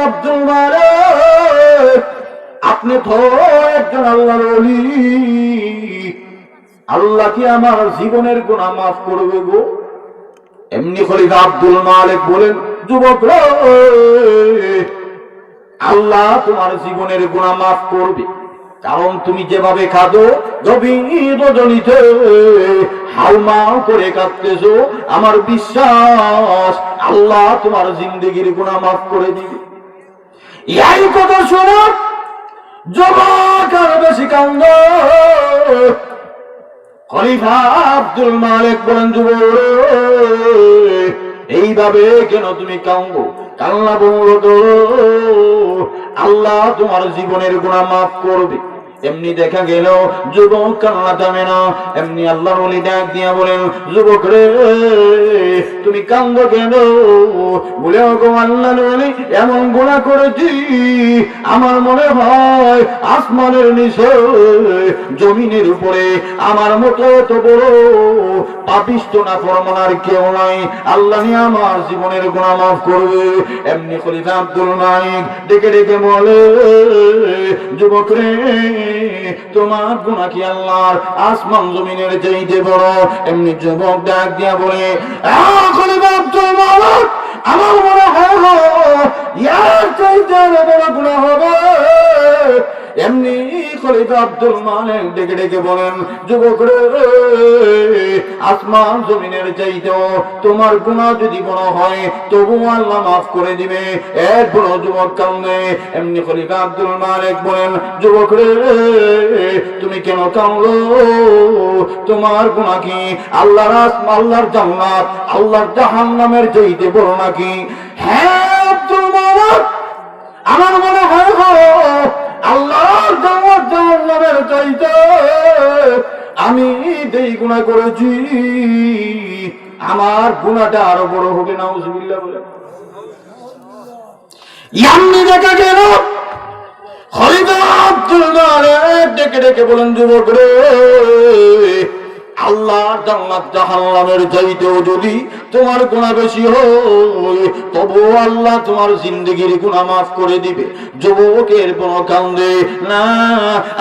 আব্দুল মালিক, আপনি তো একজন আল্লাহর ওলি, আল্লাহ কি আমার জীবনের গুনাহ মাফ করবে গো? এমনি খলিফা আব্দুল মালিক বলেন, যুবক রে, আল্লাহ তোমার জীবনের গুনাহ মাফ করবে, কারণ তুমি যেভাবে কাঁদো, গভীর রজনীতে হাউমাউ করে কাঁদতেছো, আমার বিশ্বাস আল্লাহ তোমার জিন্দেগির গুনাহ মাফ করে দিবে। এই কথা শোনো যুবক আর বেশি কান্দো। খলিফা আব্দুল মালিক বলেন, যুবক এইভাবে কেন তুমি কাঁদো? কান্না বন্ধ করো, আল্লাহ তোমার জীবনের গুনাহ মাফ করবে। এমনি দেখা গেল যুবক কান্না থামে না। এমনি আল্লাহর ওলি ডাক দিয়া বলেন, যুবক রে, তুমি কান্দো কেন? বলে, ওগো আল্লাহর ওলি, এমন গুনাহ করেছি আমার মনে হয় আসমানের নিচে জমিনের উপরে আমার মতো এত বড় পাপিষ্ঠ নাফরমান আর কেউ নাই। আল্লাহ নিয়ে আমার জীবনের গুনাহ মাফ করবে। এমনি খলিফা আব্দুল মালিক ডেকে ডেকে বলে, যুবক রে, তোমার গুনাহ কি আল্লাহর আসমান জমিনের চাইতে বড়? এমনি যুবক ডাক দিয়া বলে, খলিফা আব্দুল মালিক, আমার মনে হয় ইয়ার চাইতে বড় গুনাহ হবে। এমনি খলিফা আব্দুল মালিক ডেকে ডেকে বলেন, যুবক রে, আসমান জমিনের চাইতেও তোমার গুনাহ যদি বড় হয় তবু আল্লাহ মাফ করে দিবে। এরপর যুবক কান্দে। এমনি খলিফা আব্দুল মালিক বলেন, যুবক রে, তুমি কেন কাঁদো? তোমার গুনাহ কি আল্লাহর আসমান, আল্লাহর জান্নাত, আল্লাহর জাহান্নামের চাইতে বড় নাকি? হ্যাঁ আব্দুল মালিক, আমার মনে হয় আল্লাহর জান্নাত জাহান্নামের চাইতে আমি যেই গুনাহ করেছি আমার গুনাহটা আরো বড় হবে। নাউজুবিল্লাহ বলে ইয়ামনি দেখা গেল খলিফা আব্দুল মালিক ডেকে ডেকে বলেন, যুবক রে, আল্লাহর জান্নাত জাহান্নামের চাইতেও যদি তোমার গুনাহ বেশি হয় তবু আল্লাহ তোমার জিন্দেগির গুনাহ মাফ করে দিবে। যুবকের কোন কান্দে না,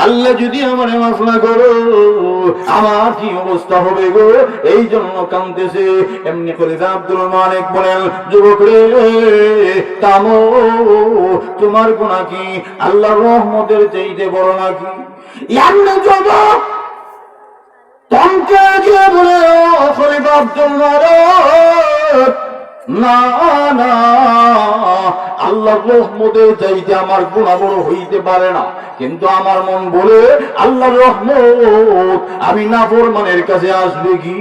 আল্লাহ যদি আমারে মাফ না করো আমার কি অবস্থা হবে গো? এই জন্য কাঁদতেছে। এমনি খলিফা আব্দুল মালিক বলেন, যুবক রে, থামো, তোমার গুনাহ কি আল্লাহর রহমতের চাইতে বড় নাকি? এমনি যুবক তমকে গিয়ে বলে, খলিফা আব্দুল মালিক, না না, আল্লাহর রহমতের চাইতে আমার গুনাহ বড় হইতে পারে না, কিন্তু আমার মন বলে আল্লাহর রহমত আমি নাফরমানের কাছে আসবে কি?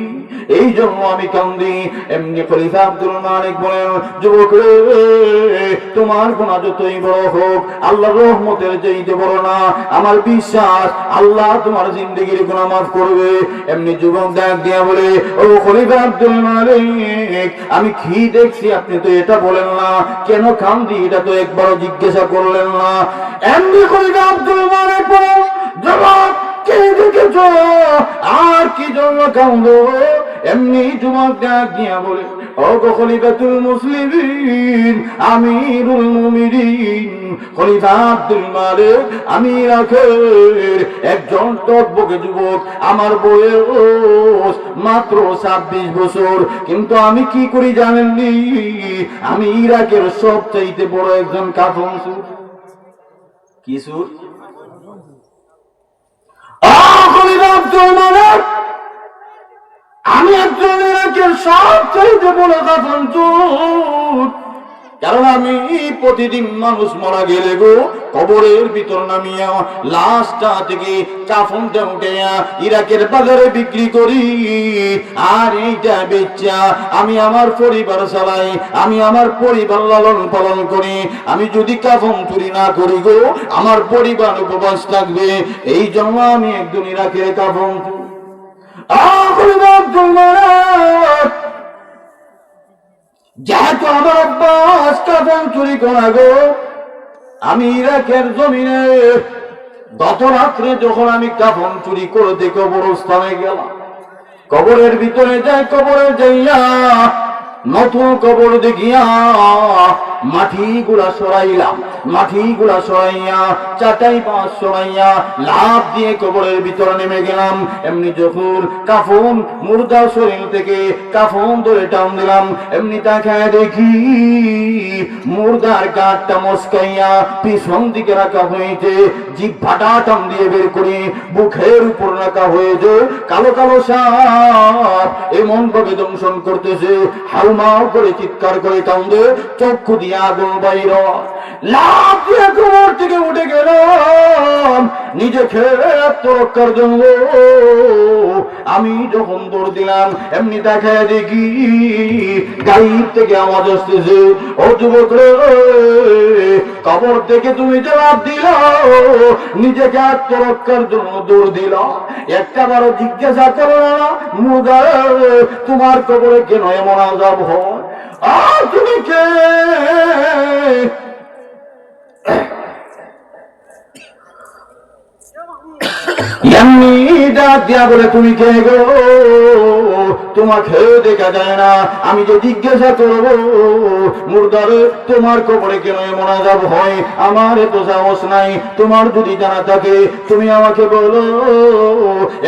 এই জন্য আমি কান্দি। এমনি খলিফা আব্দুল মালিক বলেন, যুবক রে, তোমার গুনাহ যতই বড় হোক আল্লাহর রহমতের চাইতে বড় না। আমার বিশ্বাস আল্লাহ তোমার জিন্দেগির গুনাহ মাফ করবে। এমনি যুবক ডাক দিয়া বলে, ও খলিফা আব্দুল মালিক, আমি কি দেখছি আপনি তো এটা বলেন না, কেন কান্দি এটা তো একবারও জিজ্ঞাসা করলেন না। এমনি খলিফা আব্দুল মালিক বলেন, যুবক কে দেখেছ আর কি জন্য কান্দো? এমনি যুবক ডাক দিয়া বলে, ও খলিফাতুল মুসলিমিন, আমিরুল মুমিনিন খলিফা আব্দুল মালিক, আমি ইরাকের একজন টকবকে যুবক, আমার বয়স মাত্র 26 বছর, কিন্তু আমি কি করি জানেননি? আমি ইরাকের সবচাইতে বড় একজন কাফন সুর। কি সুর? খলিফা আব্দুল মালিক, আমি একজন ইরাকের সবচাইতে বড় কাফন চোর। কারণ আমি প্রতিদিন মানুষ মারা গেলে গো কবরের ভিতর নামিয়া লাশটা থেকে কাফনটা উঠাইয়া ইরাকের বাজারে বিক্রি করি, আর এইটা বেচা আমি আমার পরিবার চালাই, আমি আমার পরিবার লালন পালন করি। আমি যদি কাফন চুরি না করি গো আমার পরিবার উপবাস থাকবে। এই জন্য আমি একজন ইরাকের কাফন চোর। যেহেতু আমার অভ্যাস কাফন চুরি করা গো, আমি ইরাকের জমিনে গত রাত্রে যখন আমি কাফন চুরি করতে কবরস্থানে গেলাম, কবরের ভিতরে যাই, কবরে যাইয়া নতুন কবর দেখিয়া মাটিগুলা সরাইয়া চাটাই পাঁচ সরাইয়া লাভ দিয়ে কবরের ভিতরে নেমে গেলাম। এমনি যখন কাফন মুর্দা শরীর থেকে কাফন ধরে টান দিলাম, এমনি তাকায় দেখি মুর্দার গাঁটটা মস্কাইয়া পিছন দিকে রাখা হয়েছে, জিহ্বাটা টান দিয়ে বের করে বুকের উপর রাখা হয়েছে। কালো কালো সাপ এমন ভাবে দংশন করতেছে, হাউমাউ করে চিৎকার করে কান্দে, চক্ষু দিয়ে আগুন বাইর। লাফ দিয়ে কবর থেকে উঠে গেলাম নিজেকে আত্মরক্ষার জন্য। আমি যখন দৌড় দিলাম এমনি দেখায় দেখি গাইব থেকে আওয়াজ আসতেছে, ও যুবক রে, কবর থেকে তুমি যে লাফ দিল, নিজেকে আত্মরক্ষার জন্য দৌড় দিল, একটা বারো জিজ্ঞাসা করো না মুর্দা তোমার কবরে কেন এমন আযাব হয়? আর তুমি কে? এমনি ডাক দিয়া বলে, তুমি কে গো? তোমাকে দেখা যায় না। আমি যে জিজ্ঞাসা করবো মুর্দারে তোমার কবরে কেন এমন আযাব হয়, আমার এত সাহস নাই। তোমার যদি জানা থাকে তুমি আমাকে বলো।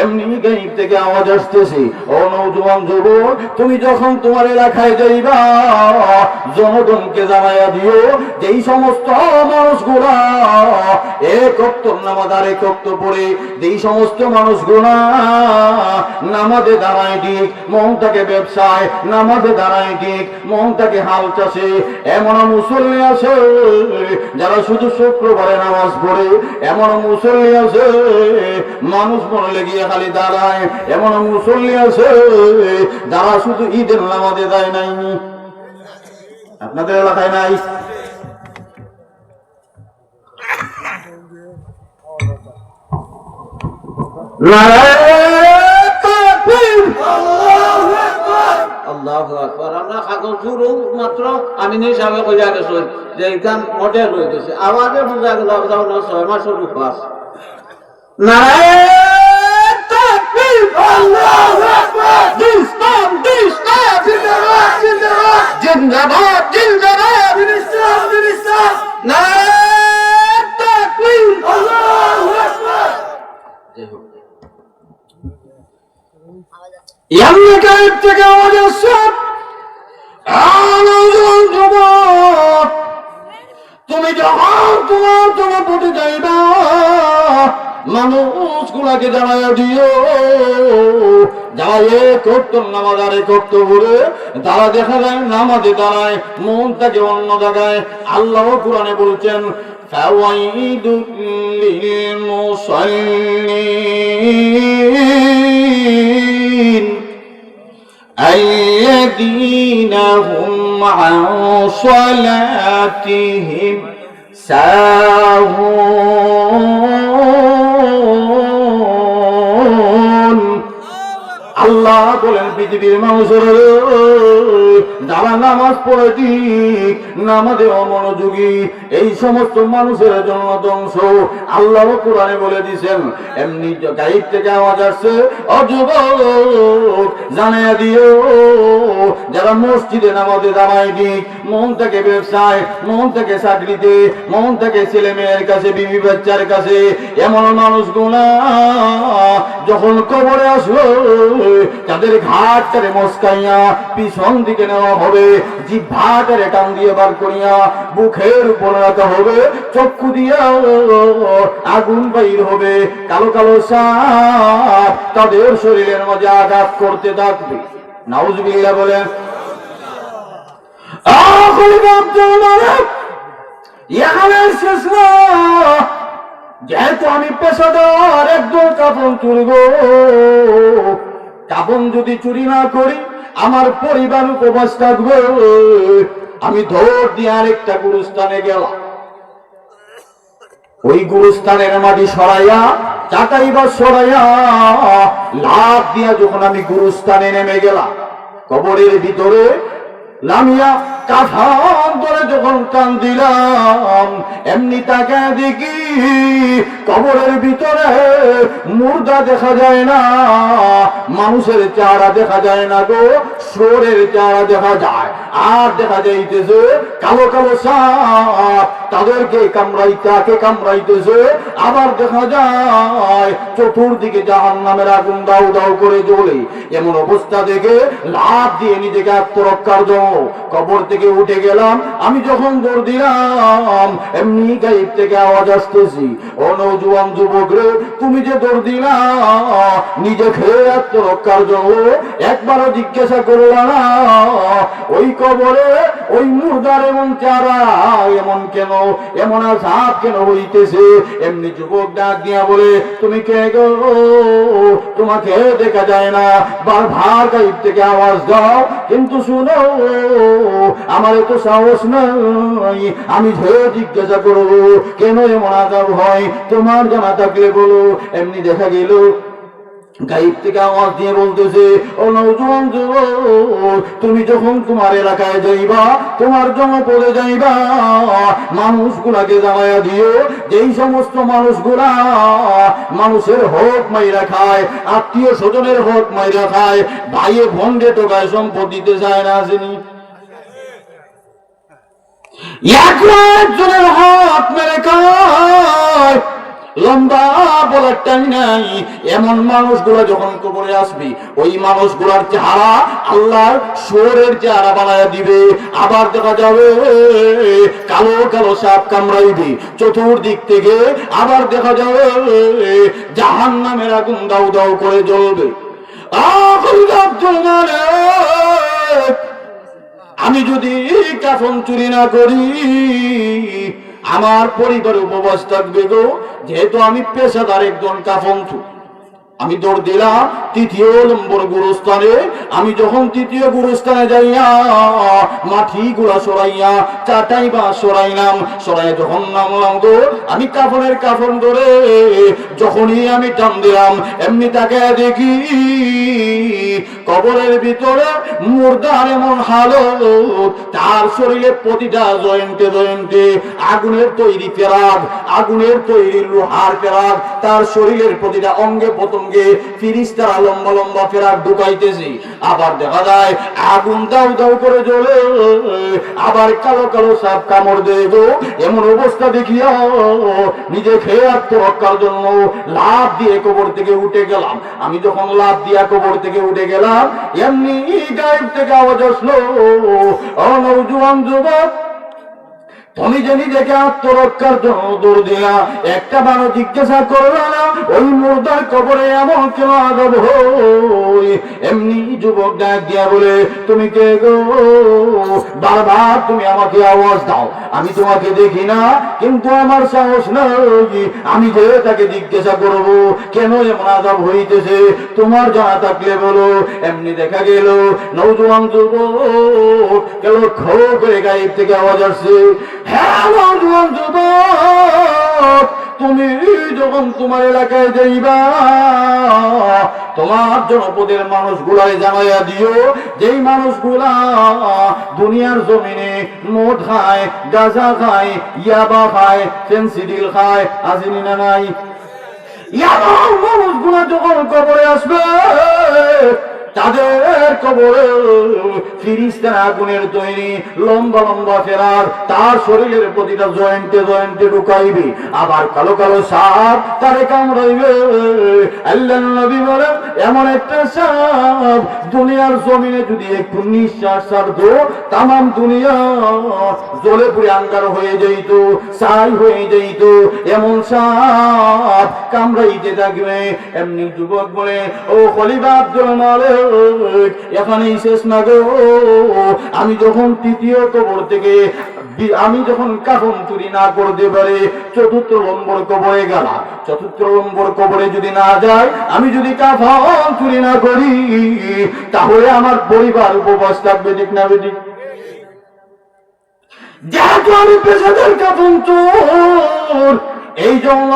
এমনি গাইব থেকে আওয়াজ আসতেছে, ও নওজোয়ান যুবক, তুমি যখন তোমার এলাকায় যাইবা জনগণকে জানাইয়া দিও যেই সমস্ত মানুষগুলা এক ওয়াক্ত নামাজ আর এক ওয়াক্ত পড়ে, যেই সমস্ত মানুষগুলা নামাজে দাঁড়ায় ঠিক, মনটাকে ব্যবসায়, নামাজে দাঁড়ায় ঠিক, মনটাকে হাল চাষে, এমন মুসল্লি আছে যারা শুধু শুক্রবারে নামাজ পড়ে, এমন মুসল্লি আছে মানুষ মরলে গিয়ে খালি দাঁড়ায়, এমন মুসল্লি আছে যারা শুধু ঈদের নামাজে যায় নাই। আপনাদের এলাকায় নাই? মাত্র আমি হিসাবে কইয়া গেছি যে এইখান মডেল হয়ে গেছে, আমাদের বোঝা গেল 6 মাসের উপাস। জিন্দাবাদ জিন্দাবাদ এমনি গায়েব থেকে আওয়াজ আসছে, তুমি যখন তোমার পথে যাইবা মানুষগুলাকে জানাইয়া দিও যারা এক ওয়াক্ত নামাজ আর এক ওয়াক্ত পড়ে, তারা দেখা যায় নামাজে দাঁড়ায়, মনটাকে অন্য জায়গায়। আল্লাহ কুরআনে বলছেন, ফাওয়াইদুল লিল মুসাল্লিন আল্লাযীনা হুম আন সালাতিহিম সাহুন। আল্লাহ বলেন, পৃথিবীর মানুষের যারা নামাজ পড়ে ঠিক, নামাজে অমনোযোগী, এই সমস্ত মানুষের জন্য ধ্বংস। আল্লাহ কোরআনে বলে দিয়েছেন। এমনি গায়েব থেকে আওয়াজ আসছে, ও যুবক জানাইয়া দিও যারা মসজিদে নামাজে দাঁড়ায় ঠিক, মন থেকে ব্যবসায়, মন থেকে চাকরিতে, মন থেকে ছেলে মেয়ের কাছে, বিবি বাচ্চার কাছে, এমন মানুষগুলা যখন কবরে আসলো তাদের ঘাটটারে মস্কাইয়া পিছন দিকে নেওয়া হবে, জিহ্বাটারে টান দিয়ে বার করিয়া বুকের উপর রাখা হবে, চক্ষু দিয়া আগুন বাইর হবে, কালো কালো সাপ তাদের শরীরের মাঝে আঘাত করতে থাকবে। নাউজুবিল্লাহ বলেন। যেহেতু আমি পেশাদার একদম কাপড় চুরব, কাপড় যদি চুরি না করি আমার পরিবার উপবাস থাকবে। আমি দৌড় দিয়ে আরেকটা গুরুস্থানে গেলাম, ওই গুরুস্থানের মাটি সরাইয়া চাটাই বা সরাইয়া লাফ দিয়া যখন আমি গুরুস্থানে নেমে গেলাম, কবরের ভিতরে লামিয়া কাঁথান ধরে যখন টান দিলাম, এমনি তাকায় দেখি কবরের ভিতরে মুর্দা দেখা যায় না, মানুষের চেহারা দেখা যায় না গো, শুয়োরের চেহারা দেখা যায়। আর দেখা যাইতেছে কালো কালো সাপ তাদেরকে কামড়াইতেছে। আবার দেখা যায় চতুর্দিকে জাহান্নামের আগুন দাউ দাউ করে জ্বলে। এমন অবস্থা দেখে লাফ দিয়ে নিজেকে আত্মরক্ষার জন্য কবর থেকে উঠে গেলাম। আমি যখন দৌড় দিলাম এমনি গায়েব থেকে আওয়াজ আসতেছি, ও নওজোয়ান যুবক রে, তুমি যে দৌড় দিলা নিজে খেয়ে আত্মরক্ষার জন্য, একবারও জিজ্ঞাসা করলা না ওই কবরে ওই মুর্দার এমন চারা এমন কেন, এমন আযাব কেন হইতেছে? এমনি যুবক ডাক দিয়া বলে, তুমি কে গো? তোমাকে দেখা যায় না, বারবার গায়েব থেকে আওয়াজ দাও, কিন্তু শুনো আমার এত সাহস নাই আমি যে জিজ্ঞাসা করবো কেন এমন আযাব হয়, তোমার জানা থাকলে বলো। এমনি দেখা গেল গায়েব থেকে আওয়াজ দিয়ে বলতেছে, ও নওজোয়ান যুবক, তুমি যখন তোমার এলাকায় যাইবা, তোমার জনপদে যাইবা, মানুষগুলাকে জানাইয়া দিও যেই সমস্ত মানুষগুলা মানুষের হক মাইরা খায়, আত্মীয় স্বজনের হক মাইরা খায়, ভাইয়ে ভন্ডে টোকায় সম্পদ দিতে চায় না, আসেনি একজনের হক মেরে খায়, লম্বা বলার টাইম নাই। এমন মানুষগুলো যখন কবরে আসবে, ওই মানুষগুলার চেহারা আল্লাহর শুয়োরের চেহারা বানায়া দিবে। আবার দেখা যাবে কালো কালো সাপ কামড়াইবে চতুর্দিক থেকে। আবার দেখা যাবে জাহান্নামের আগুন দাউ দাউ করে জ্বলবে। আমি যদি কাফন চুরি না করি আমার পরিবার উপবাস থাকবে গো, যেহেতু আমি পেশাদার একজন কাফন চুর। আমি দৌড় দিলাম তৃতীয় নম্বর গুরুস্থানে। আমি যখন তৃতীয় গুরুস্থানে যাইয়া মাটি গুলা সরাইয়া চাটাই বা সরাইলাম, সরাই যখন নামলাম গো, আমি কাফন ধরে যখনই আমি টান দিলাম এমনি তাকে দেখি কবরের ভিতরে মুর্দার এমন হালত, তার শরীরে প্রতিটা জয়েন্টে আগুনের তৈরি ফেরাক, আগুনের তৈরি লোহার ফেরাক, তার শরীরের প্রতিটা অঙ্গে প্রত্যঙ্গে ফিরিস্তারা লম্বা লম্বা ফেরাক ঢুকাইতেছে। আবার দেখা যায় আগুন দাউ দাউ করে জ্বলে, আবার কালো কালো সাপ কামড় দেব। এমন অবস্থা দেখিয়া নিজে খেয়ে আত্মরক্ষার জন্য লাফ দিয়ে কবর থেকে উঠে গেলাম। আমি যখন লাফ দিয়া কবর থেকে উঠে গেলাম এমনি গায়েব থেকে আওয়াজ আসলো, ও নওজোয়ান যুবক, তুমি যে নিজেকে আত্মরক্ষার জন্য দৌড় দিলা, একটা বারো জিজ্ঞাসা করলা না ওই মুর্দার কবরে এমন কেন আযাব হয়? এমনি যুবক ডাক দিয়া বলে, তুমি কে গো? বারবার তুমি আমাকে আওয়াজ দাও, আমি তোমাকে দেখি না, কিন্তু আমার সাহস নাই আমি যে তাকে জিজ্ঞাসা করবো কেন এমন আযাব হইতেছে, তোমার জানা থাকলে বলো। এমনি দেখা গেল নওজোয়ান যুবক গেল খো করে গায়েব থেকে আওয়াজ আসছে, হ্যাঁ নওজোয়ান যুবক, তুমি যখন তোমার এলাকায় যাইবা তোমার জনপদের মানুষগুলাই জানাইয়া দিও যেই মানুষগুলা দুনিয়ার জমিনে মদ খায়, গাঁজা খায়, ইয়াবা খায়, ফেন্সিডিল খায়, আসেনি না নাই? ইয়াবা মানুষগুলা যখন কবরে আসবে তাদের কবরে ফিরিস্তারা আগুনের তৈরি লম্বা লম্বা ফেরার তার শরীরের প্রতিটা জয়েন্টে ঢুকাইবে। আবার কালো কালো সাপ তারে কামড়াইবে। আল্লাহর নবী বলেন, এমন একটা সাপ দুনিয়ার জমিনে যদি একটু নিঃশ্বাস ছাড়তো তামাম দুনিয়া জ্বলে পুড়ে আঙ্গার হয়ে যাইত, ছাই হয়ে যাইত। এমন সাপ কামড়াইতে থাকবে। এমনি যুবক বলে, ও খলিফা আব্দুল মালিক, এখানেই শেষ না গো, আমি যখন তৃতীয় কবর থেকে আমি যখন কাফন চুরি না করতে পারি চতুর্থ নম্বর কবরে গেলাম, চতুর্থ নম্বর কবরে যদি না যায়, আমি যদি কাফন চুরি না করি তাহলে আমার পরিবার উপবাস থাকবে, ঠিক না বেঠিক? যেহেতু আমি পেশাদার কাফন চোর, এই জন্য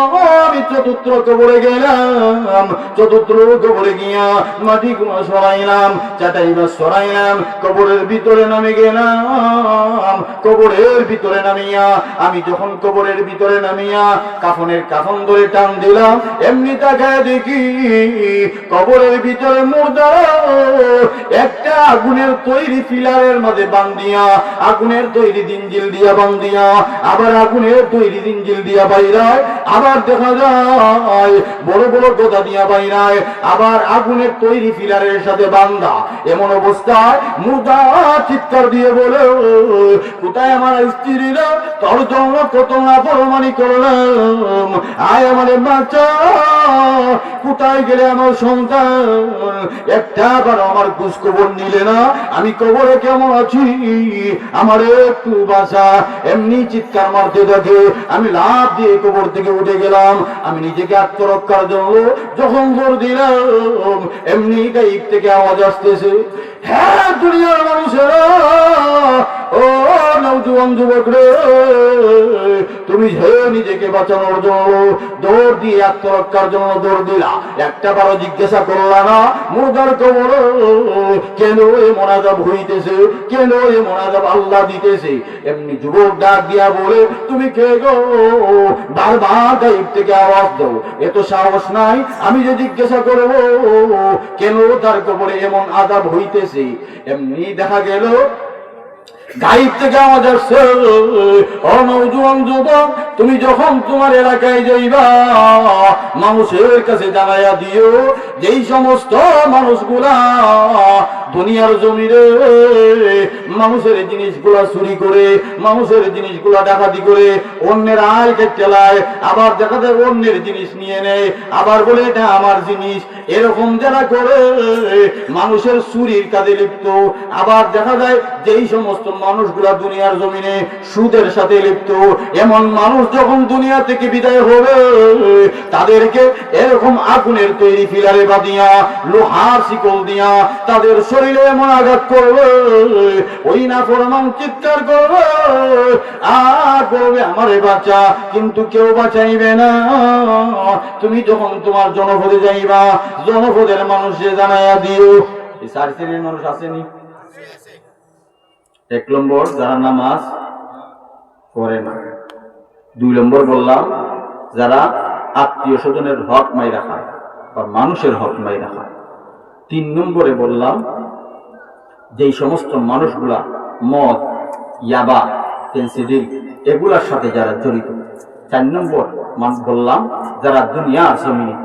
আমি চতুর্থ কবরে গেলাম, চতুর্থ কবরে গিয়া মাটি গুলো সরাইলাম, চাটাইবা সরাইলাম, কবরের ভিতরে নামে গেলাম। কবরের ভিতরে নামিয়া আমি যখন কবরের ভিতরে নামিয়া কাফনের কাফন ধরে টান দিলাম, এমনি তাকায় দেখি কবরের ভিতরে মুর্দা একটা আগুনের তৈরি পিলারের মাঝে বান্ধিয়া, আগুনের তৈরি দিনজিল দিয়া বান্ধিয়া, আবার আগুনের তৈরি দিনজিল দিয়া বাইরায়, আবার দেখা যায় বড় বড় গোদা দিয়া বাইরায়, আবার আগুনের তৈরি পিলারের সাথে বান্ধা। এমন অবস্থায় মুর্দা চিৎকার দিয়ে বলে, কোথায় আমার স্ত্রীরা, তোর জন্য কত নাফরমানি করলাম, আয় আমাদের বাচ্চা, কোথায় গেলে আমার সন্তান, একটা বার আমার খোঁজ খবর নিলে না, আমি কবরে কেমন আছি, আমার একটু বাঁচা। এমনি চিৎকার মারতে থাকে, আমি লাফ দিয়ে কবর থেকে উঠে গেলাম। আমি নিজেকে আত্মরক্ষার জন্য যখন জোর দিলাম, এমনি গাইব থেকে আওয়াজ আসতেছে, হ্যাঁ দুনিয়ার মানুষেরা, ও নওজোয়ান যুবক রে, তুমি যে নিজেকে বাঁচানোর জন্য দৌড় দিয়ে আত্মরক্ষার জন্য দৌড় দিলা, একটা বারো জিজ্ঞাসা করলা না মুর্দার কবর কেন এমন আযাব হইতেছে, কেন এমন আযাব আল্লাহ দিতেছে? এমনি যুবক ডাক দিয়া বলে, তুমি কে গো, বারবার গায়েব থেকে আওয়াজ দাও, এত সাহস নাই আমি যে জিজ্ঞাসা করবো কেন তার কবরে এমন আযাব হইতেছে? এমনি দেখা গেল গায়েব থেকে আওয়াজ আসছে, ও নওজোয়ান যুবক, তুমি যখন তোমার এলাকায় যাইবা মানুষের কাছে জানাইয়া দিও, যেই সমস্ত মানুষগুলা দুনিয়ার জমিনে মানুষের জিনিসগুলা চুরি করে, মানুষের জিনিসগুলা ডাকাতি করে, অন্যের আয় কেটে লায়, আবার দেখা যায় অন্যের জিনিস নিয়ে নেয়, আবার বলে এটা আমার জিনিস, এরকম যারা করে মানুষের চুরির কাজে লিপ্ত। আবার দেখা যায় যেই সমস্ত মানুষগুলা দুনিয়ার জমিনে সুদের সাথে লিপ্ত, এমন মানুষ যখন দুনিয়া থেকে বিদায় হবে, তাদেরকে এরকম আগুনের তৈরি ফিলারে বাঁধিয়া, লোহার শিকল দিয়া তাদের শরীরে এমন আঘাত করবে, ওই নাফরমান চিৎকার করবে আর বলবে আমারে বাঁচা, কিন্তু কেউ বাঁচাইবে না। তুমি যখন তোমার জনপদে যাইবা, জনপদের মানুষে জানাইয়া দিও। এই 4 শ্রেণীর মানুষ আসেনি? 1 নম্বর যারা নামাজ পড়ে না, 2 নম্বর বললাম যারা আত্মীয় স্বজনের হক মাইরা খায় বা মানুষের হক মাইরা খায়, 3 নম্বরে বললাম যেই সমস্ত মানুষগুলা মদ, ইয়াবা, পেন্সিডিল এগুলার সাথে যারা জড়িত, 4 নম্বর বললাম যারা দুনিয়ার জমিনে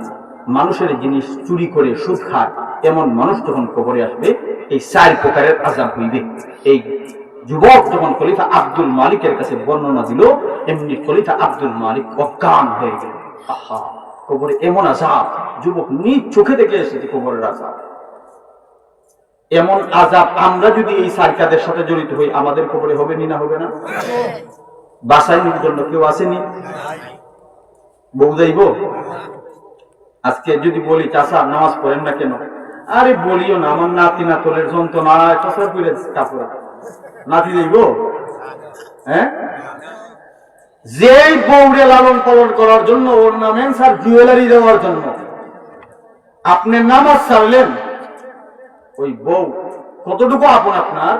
মানুষের জিনিস চুরি করে সুদ খায়, এমন মানুষ যখন কবরে আসবে এই 4 প্রকারের আযাব হইবে। এই যুবক যখন খলিফা আব্দুল মালিকের কাছে বর্ণনা দিল, এমনি খলিফা আব্দুল মালিক অজ্ঞান হয়ে গেল। আহা, কবরে এমন আযাব, যুবক নিজ চোখে দেখে এসেছে কবরের আযাব। এমন আযাব আমরা যদি এই সারকাদের সাথে জড়িত হই, আমাদের কবরে হবে নি না হবে না? বাসাইনির জন্য কেউ আসেনি? বউ যাইব? আজকে যদি বলি চাচা নামাজ পড়েন না কেন, আরে বলিও না, আমার নাতি নাতলের যন্ত্রণা চাচা পুরে কাপড় নাতি যাইব? হ্যাঁ, যেই বউরে লালন পালন করার জন্য, ওর নামে স্যার জুয়েলারি দেওয়ার জন্য আপনি নামাজ ছাড়লেন, ওই বউ কতটুকু আপন আপনার?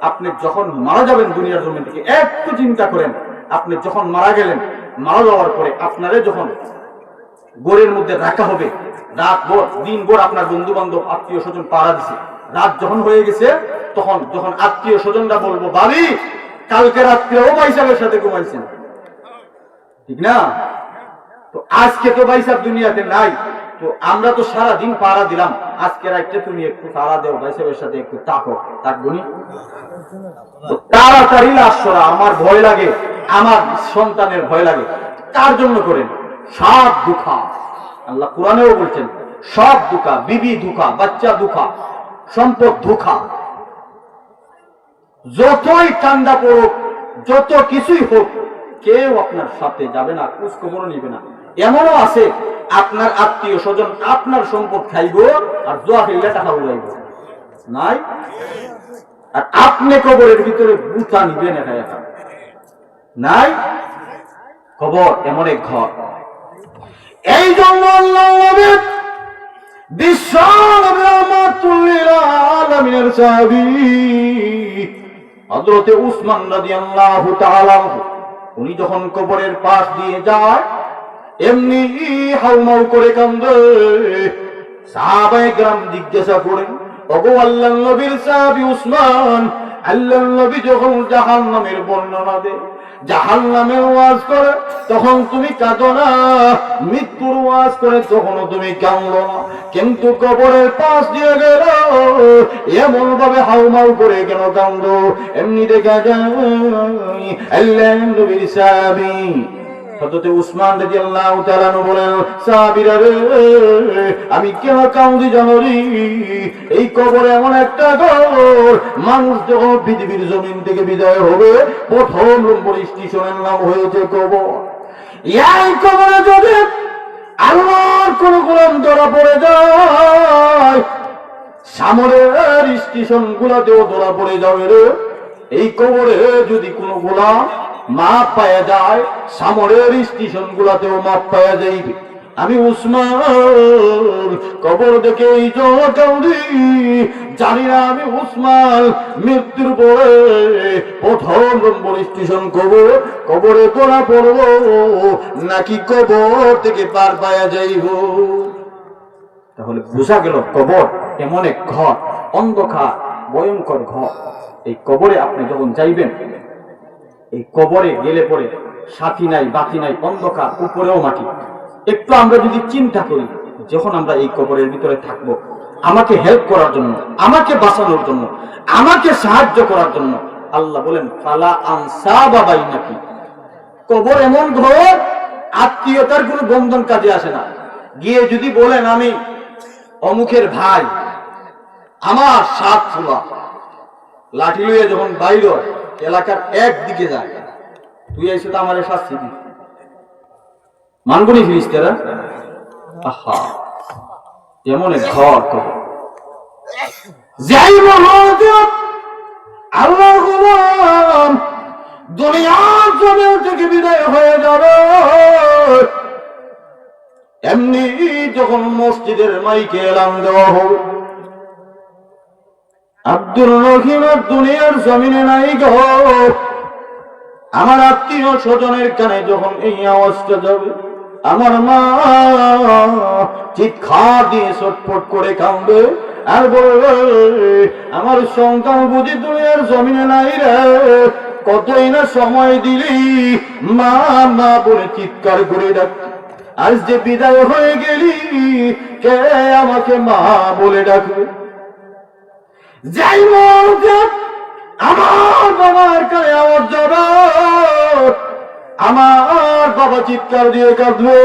আপনি যখন মারা যাবেন দুনিয়ার জমিন থেকে, একটু চিন্তা করেন, আপনি যখন মারা গেলেন, মারা যাওয়ার পরে আপনারে যখন গোরের মধ্যে রাখা হবে, রাত ভোর দিন ভোর আপনার বন্ধু বান্ধব আত্মীয় স্বজন পাড়া দিছে, রাত যখন হয়ে গেছে, তখন যখন আত্মীয় স্বজনরা বলবো, বাড়ি কালকে রাত্রে ও বাইসাবের সাথে ঘুমাইছেন, ঠিক না? তো আজকে তো বাইসাব দুনিয়াতে নাই, তো আমরা তো সারা দিন পাড়া দিলাম, আজকে রাত্রে তুমি একটু পাড়া দেও, বাইসাবের সাথে একটু থাকবনি? তাড়াতাড়ি লাশ সরা, আমার ভয় লাগে, আমার সন্তানের ভয় লাগে। কার জন্য করেন? সব দুঃখা, আল্লাহ কোরআনেও বলছেন সব দুঃখা, বিবি দুঃখা, বাচ্চা দুঃখা, সম্পদ দুঃখা, যতই ঠান্ডা পড়ুক, যত কিছুই হোক, কেউ আপনার সাথে যাবে না, খোঁজ খবরও নিবে না। এমনও আছে আপনার আত্মীয় স্বজন আপনার সম্পদ খাইব আর জোয়া খেললে টাকা উড়াইব, নাই? আর আপনি কবরের ভিতরে বুতা নিবেন একা একা, নাই? কবর এমন এক ঘর এই জন্য আল্লাহ নবী বিশ্ব নবী রাহমাতুল লিল আলামিনের সাহাবী হযরত উসমান রাদিয়াল্লাহু তাআলা উনি যখন কবরের পাশ দিয়ে যায় এমনি হাউমাউ করে কান্দে। সাহাবায়ে কেরাম জিজ্ঞাসা করেন, ওগো আল্লাহর নবীর সাহাবী উসমান, আল্লাহর নবী যখন জাহান্নামের বর্ণনা দেয়, জাহান্নামের ওয়াজ করে, তখন তুমি কাঁদো না, মৃত্যুর ওয়াজ করে তখনও তুমি কাঁদো না, কিন্তু কবরের পাশ দিয়ে গেল এমন ভাবে হাউমাউ করে কেন কাঁদো? এমনি দেখা যায় আল্লাহর নবীর সাহাবী হযরত উসমান রাদিয়াল্লাহু তাআলা বলেন, সাহাবীরা রে, আমি কেন কাঁদি জানো রে? এই কবর এমন একটা ঘর, মানুষ যখন পৃথিবীর জমিন থেকে বিদায় হবে প্রথম নম্বর স্টেশনের নাম হয়েছে কবর। এই কবরে যদি আল্লাহর কোন গোলাম ধরা পড়ে যায়, সামনের স্টেশন গুলাতেও ধরা পড়ে যাবে রে। এই কবরে যদি কোনো গোলাম মাপ পাওয়া যায়, সামনের স্টেশন গুলাতেও মাপ পাওয়া যাইবে। আমি উসমান কবর দেখে এই জন্য জানি না আমি উসমান মৃত্যুর পরে প্রথম নম্বর স্টেশন কবর, কবরে তোরা পড়ব নাকি কবর থেকে পার পাওয়া যাইব। তাহলে বোঝা গেল কবর এমন এক ঘর, অন্ধকার ভয়ঙ্কর ঘর। এই কবরে আপনি যখন যাইবেন, এই কবরে গেলে পরে সাথী নাই, বাতি নাই, অন্ধকার, উপরেও মাটি। একটু আমরা যদি চিন্তা করি, যখন আমরা এই কবরের ভিতরে থাকব, আমাকে হেল্প করার জন্য, আমাকে বাঁচানোর জন্য, আমাকে সাহায্য করার জন্য আল্লাহ বলেন ফালা আনসাবা বাইনাকুম। কবর এমন ঘর, আত্মীয়তার কোনো বন্ধন কাজে আসে না। গিয়ে যদি বলেন আমি অমুকের ভাই, আমার সাত ফুলা, লাঠি লইয়া যখন বাইর এলাকার একদিকে যায়, তুই এসে তো আমার শাস্তি দি, মানবনি ফিরিস্তারা। আহা, এমন এক ঘর কবর। যাই মহাদেব আল্লাহ গোলাম দুনিয়ার জমিন থেকে বিদায় হয়ে যাবে, এমনি যখন মসজিদের মাইকে এলান দেওয়া হবে, আব্দুর রহিমের দুনিয়ার জমিনে নাই গো, আমার আত্মীয় স্বজনের কানে যখন এই আওয়াজটা যাবে, আমার মা চিৎকার দিয়ে ছটফট করে কাঁদবে আর বলবে, আমার সন্তান বুঝি দুনিয়ার জমিনে নাই রে, কতই না সময় দিলি মা মা বলে চিৎকার করে ডাক, আজ যে বিদায় হয়ে গেলি কে আমাকে মা বলে ডাকবে? যাই আমার বাবার কানে আওয়াজ যাবে, আমার বাবা চিৎকার দিয়ে কাঁদবে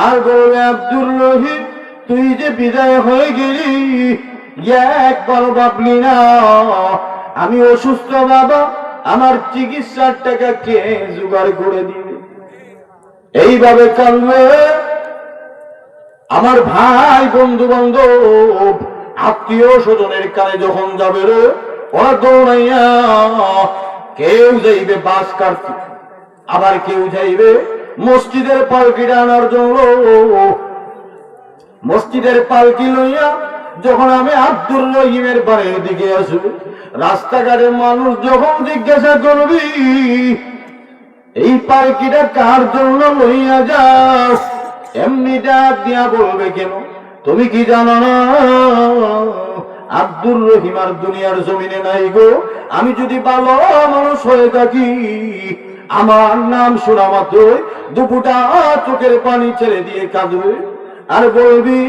আর বলবে, আব্দুর রহিম তুই যে বিদায় হয়ে গেলি একবার ভাবলি না আমি অসুস্থ বাবা, আমার চিকিৎসার টাকা কে জোগাড় করে দিবে? এইভাবে কাঁদবে আমার ভাই, বন্ধু বান্ধব, আত্মীয় স্বজনের কানে যখন যাবে রে, ওরা দৌড়াইয়া কেউ যাইবে বাস কাটতে, আবার কেউ যাইবে মসজিদের পালকিটা আনার জন্য। মসজিদের পালকি লইয়া যখন আমি আব্দুর রহিমের বাড়ির দিকে আসব, রাস্তাঘাটে মানুষ যখন জিজ্ঞাসা করবি এই পালকিটা কার জন্য লইয়া যাও, এমনি ডাক দিয়া বলবে, কেন তুমি কি জানো না আব্দুর রহিম আর দুনিয়ার জমিনে নাই গো? আমি যদি ভালো মানুষ হয়ে থাকি, আমার নাম শোনা মাত্রই দুপুটা চোখের পানি ছেড়ে দিয়ে কাঁদবে আর বলবি,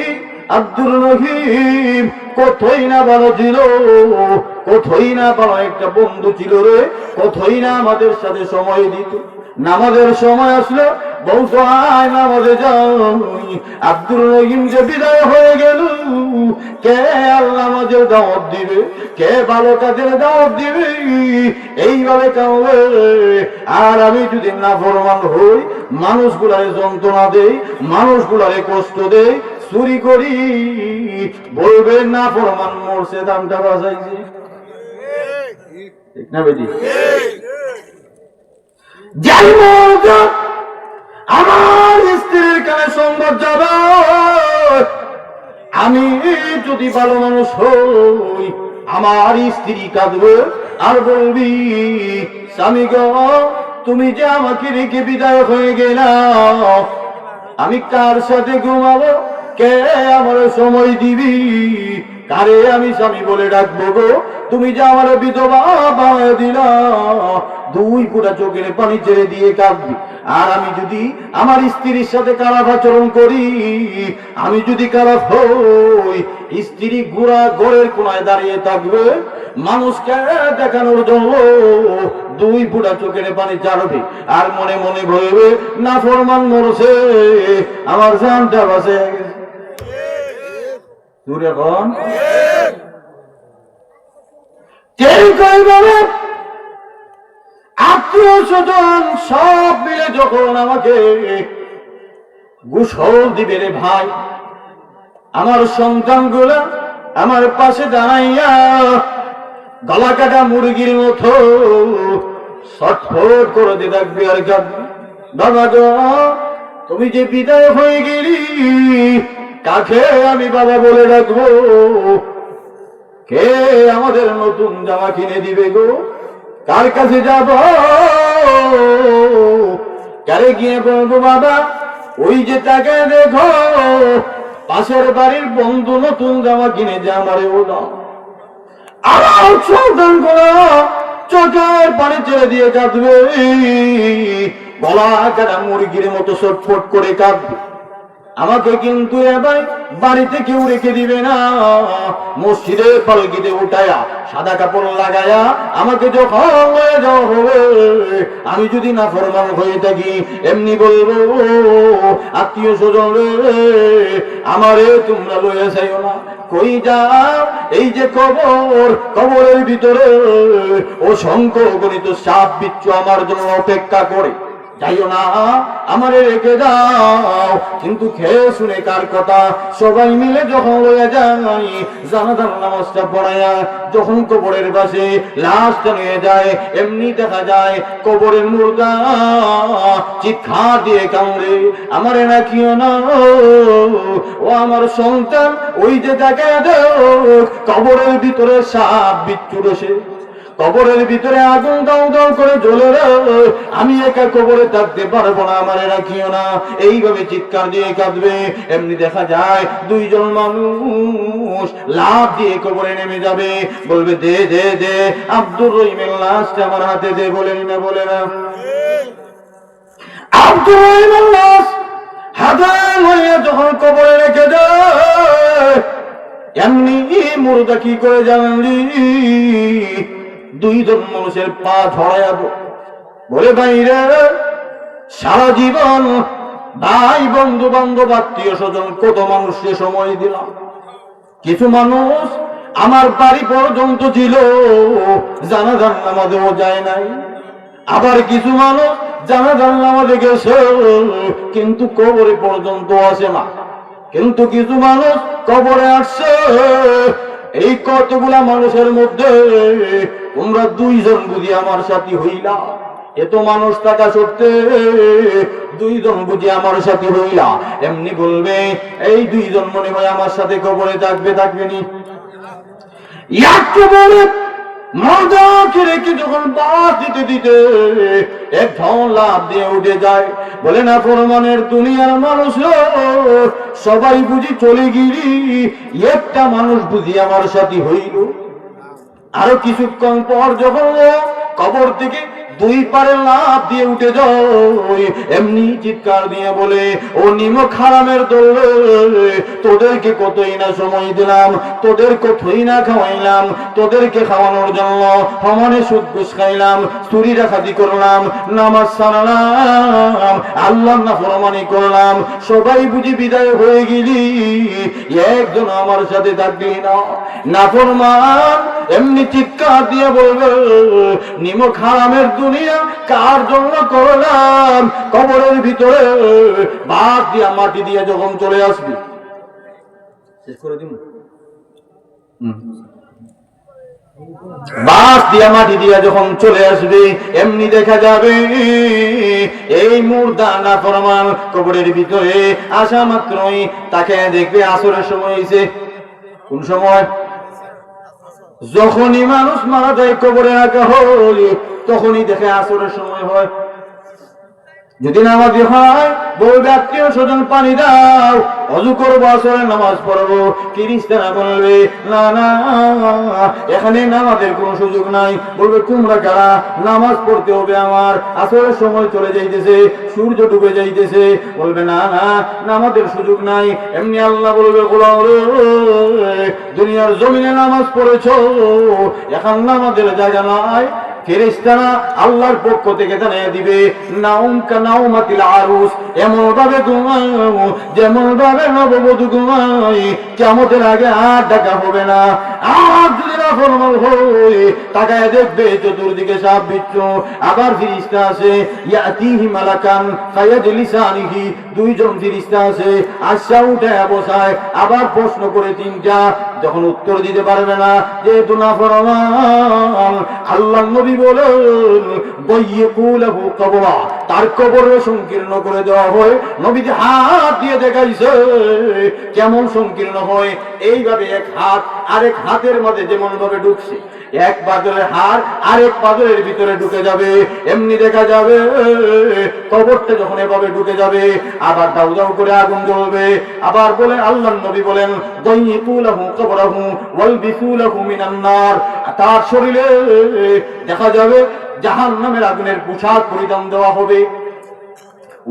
আব্দুর রহিম কতই না ভালো ছিল, কতই না ভালো একটা বন্ধু ছিল রে, কতই না আমাদের সাথে সময় দিত, নামাজের সময় আসলো বলতো আয় নামাজে যাই। আব্দুর রহিম যে বিদায় হয়ে গেল, কে আল্লাহ নামাজের দাওয়াত দিবে, কে ভালো কাজের দাওয়াত দিবে? এইভাবে কাঁদবে। আর আমি যদি নাফরমান হই, মানুষগুলারে যন্ত্রণা দেই, মানুষগুলারে কষ্ট দেই, চুরি করি, বলবে নাফরমান মরছে, দামটা বাঁচাইছে। ঠিক না বেটি? যাই আমার যদি ভালো মানুষ হই, আমার স্ত্রী কাঁদবে আর বলবি, স্বামী গো তুমি যে আমাকে রেখে বিদায় হয়ে গেলা, আমি কার সাথে ঘুমাবো, কে আমার সময় দিবি, কারে আমি স্বামী বলে ডাকবো গো, তুমি যে আমার বিধবা বানায় দিলা। দুই ফোঁটা চোখের পানি ছেড়ে দিয়ে কাঁদবি। আর আমি যদি আমার স্ত্রীর সাথে খারাপ আচরণ করি, আমি যদি খারাপ হই, স্ত্রী গোড়া ঘরের কোনায় দাঁড়িয়ে থাকবে, মানুষকে দেখানোর জন্য দুই ফোঁটা চোখের পানি ছাড়বে, আর মনে মনে বলবে না ফরমান মরছে, আমার জানটা বাঁচে গেছে। এখন আত্মীয় স্বজন সব মিলে যখন আমাকে গোসল দিবে রে ভাই, আমার সন্তানগুলা আমার পাশে দাঁড়াইয়া গলা কাটা মুরগির মতো ছটফট করে দিয়ে থাকবে আর কাঁদবে, বাবা গো তুমি যে বিদায় হয়ে গেলি, কাকে আমি বাবা বলে ডাকবো, কে আমাদের নতুন জামা কিনে দিবে গো, কার কাছে যাব, কারে গিয়ে বলবো বাবা ওই যে তাকে দেখো পাশের বাড়ির বন্ধু নতুন জামা কিনে যে আমারে ও দাও। আমার সন্তান গুলো চোখের পানি ছেড়ে দিয়ে কাঁদবে, গলা কাটা মুরগির মতো ছটফট করে কাঁদবে। আমাকে কিন্তু এবার বাড়িতে কেউ রেখে দিবে না, মসজিদে পালকিতে উঠায়া সাদা কাপড় লাগায়া আমাকে যখন লয়ে যাওয়া হবে, আমি যদি না ফরমান হয়ে থাকি এমনি বলবো, আত্মীয় স্বজন আমারে তোমরা লয়ে যাইও না, কই যাও, এই যে কবর, কবরের ভিতরে অসংখ্য গণিত সাপ বিচ্ছু আমার জন্য অপেক্ষা করে, যাইও না, আমারে রেখে দাও। কিন্তু খেয়ে শুনে কার কথা, সবাই মিলে যখন লইয়া যাই, জানাজার নামাজটা পড়াইয়া যখন কবরের পাশে লাশটা নিয়ে যায়, এমনি দেখা যায় কবরের মুর্দা চিৎকার দিয়ে কামড়ে, আমারে রাখিও না, ও আমার সন্তান ওই যে দেখা কবরের ভিতরে সাপ বিচ্ছু বসে, কবরের ভিতরে আগুন দাও দাও করে জ্বলে রে, আমি একা কবরে থাকতে পারবো না, আমারে রাখিও না, এইভাবে চিৎকার দিয়ে কাঁদবে। এমনি দেখা যায় দুইজন মানুষ লাফ দিয়ে কবরে নেমে যাবে, বলবে দে দে দে আব্দুর রহিমের লাশটা আমার হাতে দে, বলেনি না বলে না, আব্দুর রহিমের লাশ হাতে লইয়া যখন কবরে রেখে দেয়, এমনি মুর্দা কি করে জানলি, দুইজন মানুষের পা ধরাইয়া বলে ভাইরে সারা জীবন ভাই বন্ধু বান্ধব আত্মীয় স্বজন কত মানুষকে সময় দিলাম, কিছু মানুষ আমার বাড়ি পর্যন্ত ছিল, জানাজার নামাজেও যায় নাই, আবার কিছু মানুষ জানাজার নামাজে গেছে কিন্তু কবরে পর্যন্ত আসে না, কিন্তু কিছু মানুষ কবরে আসছে। এই কতগুলা মানুষের মধ্যে তোমরা দুইজন বুঝি আমার সাথী হইলা, এত মানুষ থাকা সত্ত্বে দুইজন বুঝি আমার সাথী হইলা, এমনি বলবে এই দুইজন মনে হয় আমার সাথে কবরে থাকবে, থাকবে নি, একেবারে মজাকে রেখে যখন বাস দিতে দিতে এক ধন লাভ দিয়ে উঠে যায়, বলে না ফরমানের দুনিয়ার মানুষ সবাই বুঝি চলে গেলি, একটা মানুষ বুঝি আমার সাথী হইল। আরো কিছুক্ষণ পর যখন কবর থেকে দুই পারে লাভ দিয়ে উঠে যায়, এমনি চিৎকার দিয়ে বলে ও নিমক হারামের দল, তোদেরকে কতই না সময় দিলাম, তোদের কতই না খাওয়াইলাম, তোদেরকে খাওয়ানোর জন্য সমানে সুদ ঘুষ খাইলাম, চুরি ডাকাতি করলাম, নামাজ ছাড়লাম, আল্লাহ নাফরমানি করলাম, সবাই বুঝি বিদায় হয়ে গেলি, একজন আমার সাথে থাকলি না, নাফরমান এমনি চিৎকার দিয়ে বলবে নিমক হারামের দুনিয়া কার জন্য করলাম, কবরের ভিতরে বাঘ দিয়া মাটি দিয়ে যখন চলে আসবি, শেষ করে দিব, বাস দিয়া মাটি দিয়া যখন চলে আসবে, এমনি দেখা যাবে এই মুর্দা নাফরমান কবরের ভিতরে আসা মাত্রই তাকে দেখবে আসরের সময় হয়েছে, কোন সময়? যখনই মানুষ মারা যায় কবরে রাখা হয় তখনই দেখে আসরের সময় হয়। যদি নামাজি হয় বলবে আত্মীয় স্বজন পানি দাও, অজু করবো, আসরের নামাজ পড়বো, ফেরেশতারা বলবে না না এখানে নামাজের কোনো সুযোগ নাই। বলবে তোমরা কারা? নামাজ পড়তে হবে আমার, আসরের সময় চলে যাইতেছে, সূর্য ডুবে যাইতেছে। বলবে না না নামাজের সুযোগ নাই। এমনি আল্লাহ বলবে গোলাম রে, দুনিয়ার জমিনে নামাজ পড়েছো, এখন নামাজের জায়গা নাই। ফেরেশতারা আল্লাহর পক্ষ থেকে জানিয়ে দিবে নাউম কা নাউমাতিল আরুস, এমন ভাবে ঘুমাও যেমন ভাবে নববধূ ঘুমায়, কিয়ামতের আগে আর ডাকা হবে না। আর যদি নাফরমান হয় তাকায় দেখবে চতুর্দিকে সাপ বিচ্ছু। আবার ফেরেশতা আছে ইয়াতিহি মালাকান ফায়াজলিসানিহি, দুইজন ফেরেশতা আছে আশা উঠে বসায়, আবার প্রশ্ন করে তিনটা, যখন উত্তর দিতে পারবে না যেহেতু নাফরমান, আল্লাহর নবী বলেন দাইয়িকুলাহু কবরা, তার কবরে সংকীর্ণ করে দেওয়া হয়। নবীজি হাত দিয়ে দেখাইছে কেমন সংকীর্ণ হয়। এইভাবে এক হাত আরেক হাতের মধ্যে যেমন ভাবে ঢুকছে, এক পাথরের হাড় আরেক পাথরের ভিতরে ঢুকে যাবে, এমনি দেখা যাবে কবরটা যখন এভাবে ঢুকে যাবে আবার দাউ দাউ করে আগুন জ্বলবে। আবার বলেন আল্লাহর নবী বলেন দাইয়িকুলাহু কবরাহু ওয়ালবিসুলাহু মিনান নার, তার শরীরে দেখা যাবে জাহান্নামের আগুনের পোশাক পরিধান দেওয়া হবে।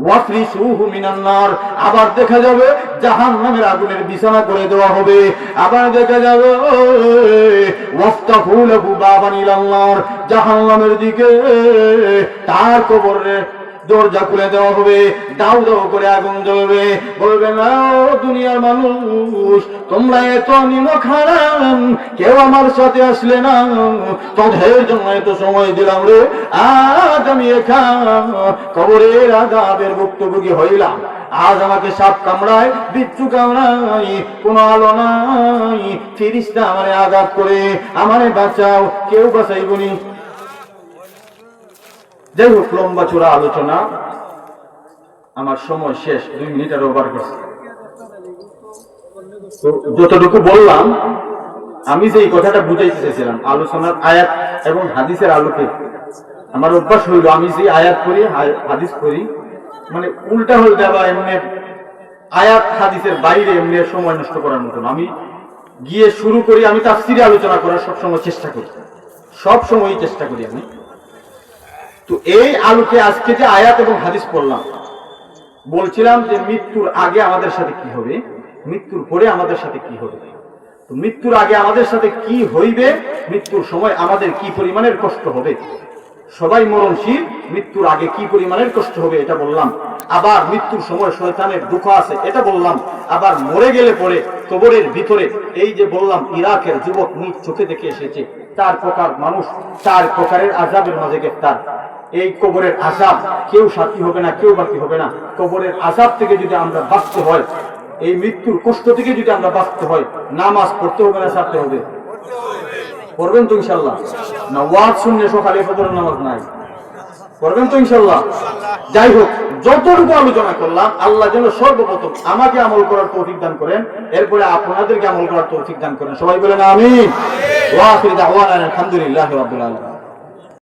ওয়াফরিসুহু মিনান নার, আবার দেখা যাবে জাহান্নামের আগুনের বিছানা করে দেওয়া হবে। আবার দেখা যাবে ওয়াফতাহু লাহু বাবান ইলান নার, জাহান্নামের দিকে তার কবরে দরজা খুলে দেওয়া হবে, দাউ দাউ করে আগুন জ্বলবে। বলবে না দুনিয়ার মানুষ তোমরা এত নিমক হারাম, কেউ আমার সাথে আসলে না, তোদের জন্য এত সময় দিলাম রে, আজ আমি একা কবরের আযাবের ভুক্তভোগী হইলাম। আজ আমাকে সাপ কামড়ায়, বিচ্ছু কামড়ায়, কোনো আলো নাই, ফেরেশতা আমারে আঘাত করে আমারে বাঁচাও, কেউ বাঁচাইবনি। যাই হোক, লম্বা চূড়া আলোচনা, আমার সময় শেষ, 2 মিনিটের ওভার গেছে। তো যতটুকু বললাম, আমি যে এই কথাটা বুঝাইতে চেয়েছিলাম আলোচনার আয়াত এবং হাদিসের আলোকে, আমার অভ্যাস হইল আমি যে আয়াত করি হাদিস করি, মানে উল্টা হয়ে দেওয়া, এমনি আয়াত হাদিসের বাইরে এমনি সময় নষ্ট করার মতন আমি গিয়ে শুরু করি। আমি তাফসীরে আলোচনা করার সবসময় চেষ্টা করি, সবসময়ই চেষ্টা করি আমি। তো এই আলোকে আজকে যে আয়াত এবং হাদিস পড়লাম, বলছিলাম যে মৃত্যুর আগে আমাদের সাথে কি হবে, মৃত্যুর পরে আমাদের সাথে কি হবে। তো মৃত্যুর আগে আমাদের সাথে কি হইবে, মৃত্যুর সময় আমাদের কি পরিমাণের কষ্ট হবে, সবাই মরণশীল, মৃত্যুর আগে কি পরিমাণের কষ্ট হবে এটা বললাম। আবার মৃত্যুর সময় শয়তানের দুঃখ আছে এটা বললাম। আবার মরে গেলে পরে কবরের ভিতরে, এই যে বললাম ইরাকের যুবক নিজ চোখে দেখে এসেছে 4 প্রকার মানুষ 4 প্রকারের আযাবের মাঝে গ্রেফতার। এই কবরের আযাব কেউ সাথী হবে না, কেউ বাকি হবে না। কবরের আযাব থেকে যদি আমরা বাঁচতে হয়, এই মৃত্যুর কষ্ট থেকে যদি আমরা বাঁচতে হয়, নামাজ পড়তে হবে না ছাড়তে হবে? পড়বেন তো ইনশাআল্লাহ? না ওয়াজ শুনলে সকালে ফজরের নামাজ নাই? পড়বেন তো ইনশাআল্লাহ? যাই হোক, যতটুকু আলোচনা করলাম আল্লাহ যেন সর্বপ্রথম আমাকে আমল করার তৌফিক দান করেন, এরপরে আপনাদেরকে আমল করার তৌফিক দান করেন। সবাই বলেন আমিন। ওয়া আখিরু দাওয়ানা আলহামদুলিল্লাহি রাব্বিল আলামিন।